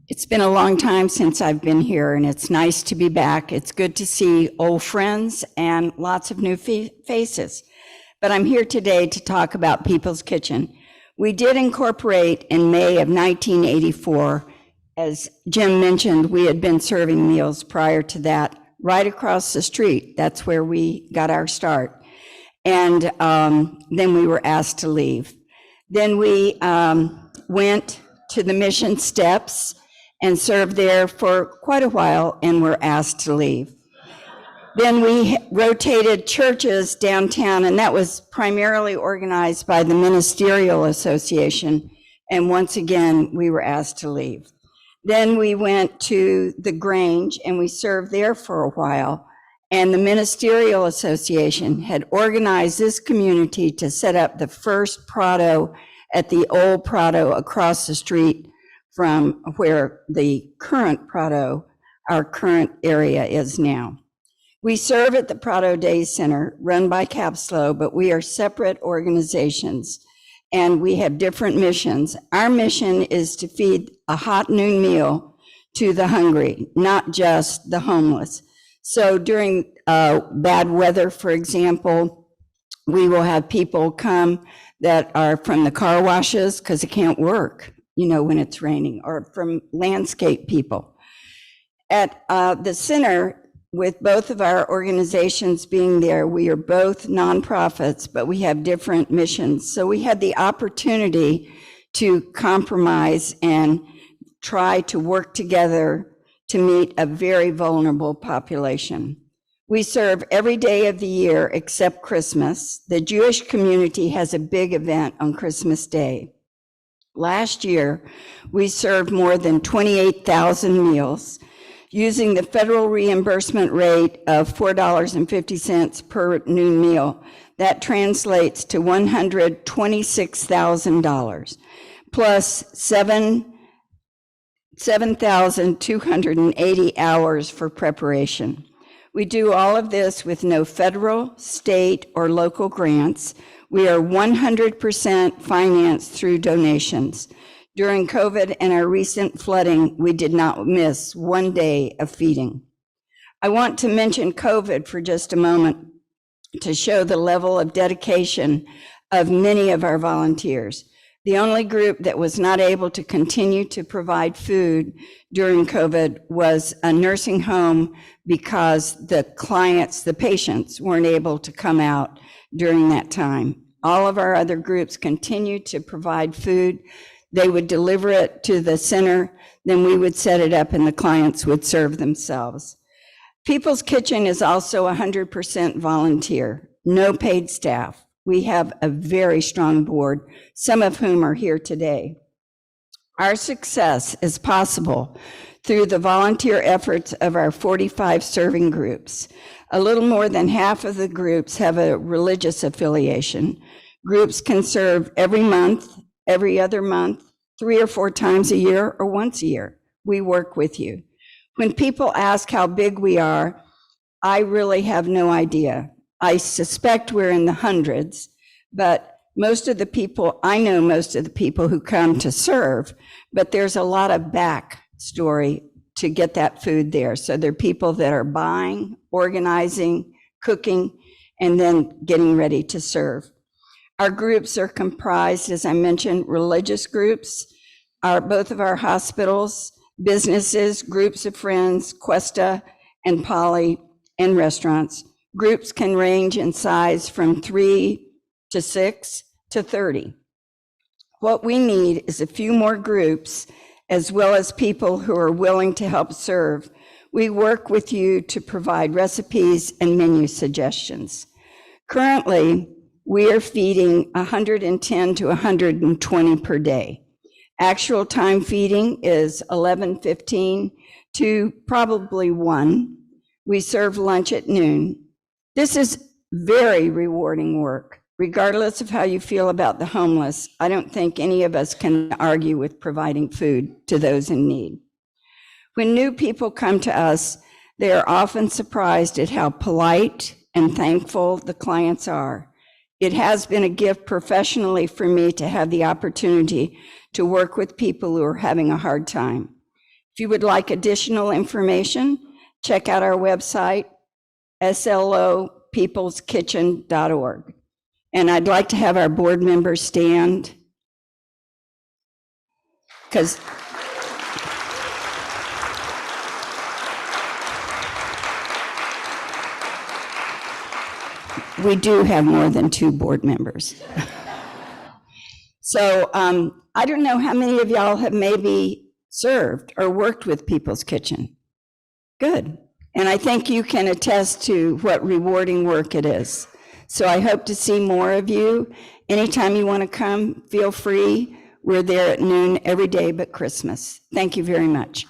It's been a long time since I've been here, and it's nice to be back. It's good to see old friends and lots of new faces. But I'm here today to talk about People's Kitchen. We did incorporate in May of 1984. As Jim mentioned, we had been serving meals prior to that right across the street. That's where we got our start. And then we were asked to leave. Then we went to the mission steps and served there for quite a while and were asked to leave. Then we rotated churches downtown, and that was primarily organized by the Ministerial Association, and once again, we were asked to leave. Then we went to the Grange, and we served there for a while, and the Ministerial Association had organized this community to set up the first Prado at the old Prado across the street from where the current Prado, our current area, is now. We serve at the Prado Day Center, run by Capslow, but we are separate organizations, and we have different missions. Our mission is to feed a hot noon meal to the hungry, not just the homeless. So during bad weather, for example, we will have people come that are from the car washes because it can't work, when it's raining, or from landscape people. At the center, with both of our organizations being there, we are both nonprofits, but we have different missions. So we had the opportunity to compromise and try to work together to meet a very vulnerable population. We serve every day of the year except Christmas. The Jewish community has a big event on Christmas Day. Last year, we served more than 28,000 meals using the federal reimbursement rate of $4.50 per noon meal. That translates to $126,000 plus 7,280 hours for preparation. We do all of this with no federal, state, or local grants. We are 100% financed through donations. During COVID and our recent flooding, we did not miss one day of feeding. I want to mention COVID for just a moment to show the level of dedication of many of our volunteers. The only group that was not able to continue to provide food during COVID was a nursing home because the clients, the patients, weren't able to come out during that time. All of our other groups continued to provide food. They would deliver it to the center, then we would set it up and the clients would serve themselves. People's Kitchen is also 100% volunteer, no paid staff. We have a very strong board, some of whom are here today. Our success is possible through the volunteer efforts of our 45 serving groups. A little more than half of the groups have a religious affiliation. Groups can serve every month, every other month, 3 or 4 times a year, or once a year. We work with you. When people ask how big we are, I really have no idea. I suspect we're in the hundreds, but I know most of the people who come to serve, but there's a lot of backstory to get that food there. So there are people that are buying, organizing, cooking, and then getting ready to serve. Our groups are comprised, as I mentioned, religious groups, both of our hospitals, businesses, groups of friends, Cuesta and Poly, and restaurants. Groups can range in size from 3 to 6 to 30. What we need is a few more groups, as well as people who are willing to help serve. We work with you to provide recipes and menu suggestions. Currently, we are feeding 110 to 120 per day. Actual time feeding is 11:15 to probably 1. We serve lunch at noon. This is very rewarding work. Regardless of how you feel about the homeless, I don't think any of us can argue with providing food to those in need. When new people come to us, they are often surprised at how polite and thankful the clients are. It has been a gift professionally for me to have the opportunity to work with people who are having a hard time. If you would like additional information, check out our website, slopeopleskitchen.org. And I'd like to have our board members stand, because we do have more than 2 board members. So I don't know how many of y'all have maybe served or worked with People's Kitchen. Good. And I think you can attest to what rewarding work it is. So I hope to see more of you. Anytime you want to come, feel free. We're there at noon every day but Christmas. Thank you very much.